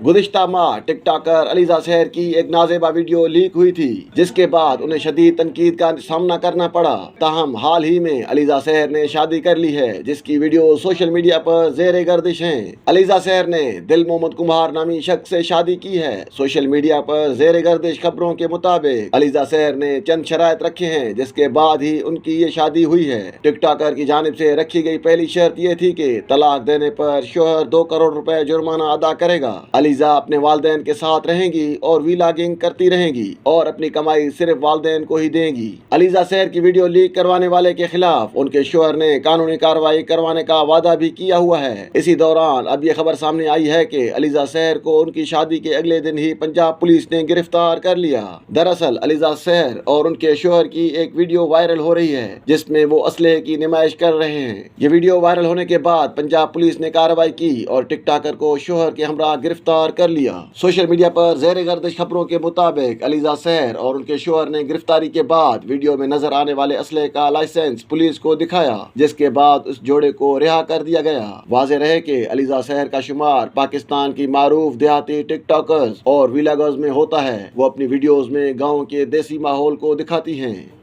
गुज़िश्ता माह टिक talker ELISA सहर की एक नाज़ेबा वीडियो लीक हुई थी, जिसके बाद उन्हें शदीद तनकीद का सामना करना पड़ा। ताहम हाल ही में अलीजा सहर ने शादी कर ली है, जिसकी वीडियो सोशल मीडिया पर ज़ेर गर्दिश है। अलीजा सहर ने दिल मोहम्मद कुम्हार नामी शख्स से शादी की है। सोशल मीडिया पर ज़ेर गर्दिश खबरों के मुताबिक अलीजा सहर ने चंद शराइत रखे हैं, जिसके बाद ही उनकी ये शादी हुई है। टिक टॉकर की जानिब से रखी गई पहली शर्त ये थी कि तलाक देने पर शोहर 2 करोड़ रुपए जुर्माना अदा करेगा। अलीजा अपने वालिदैन के साथ रहेंगी और वीलॉगिंग करती रहेंगी और अपनी कमाई सिर्फ वालिदैन को ही देंगी। अलीजा सहर की वीडियो लीक करवाने वाले के खिलाफ उनके शोहर ने कानूनी कार्रवाई करवाने का वादा भी किया हुआ है। इसी दौरान अब ये खबर सामने आई है कि अलीजा सहर को उनकी शादी के अगले दिन ही पंजाब पुलिस ने गिरफ्तार कर लिया। दरअसल अलीजा सहर और उनके शोहर की एक वीडियो वायरल हो रही है, जिसमें वो असलहे की नुमाइश कर रहे हैं। ये वीडियो वायरल होने के बाद पंजाब पुलिस ने कार्रवाई की और टिक टॉकर को शोहर के हमरा गिरफ्तार कर लिया। सोशल मीडिया पर ज़ेर गर्दिश खबरों के मुताबिक अलीजा सहर और उनके शोहर ने गिरफ्तारी के बाद वीडियो में नजर आने वाले असलहे का लाइसेंस पुलिस को दिखाया, जिसके बाद उस जोड़े को रिहा कर दिया गया। वाज़ेह रहे कि अलीजा सहर का शुमार पाकिस्तान की मारूफ देहाती टिक टॉकर्स और व्लॉगर्स में होता है। वो अपनी वीडियोज में गाँव के देसी माहौल को दिखाती हैं।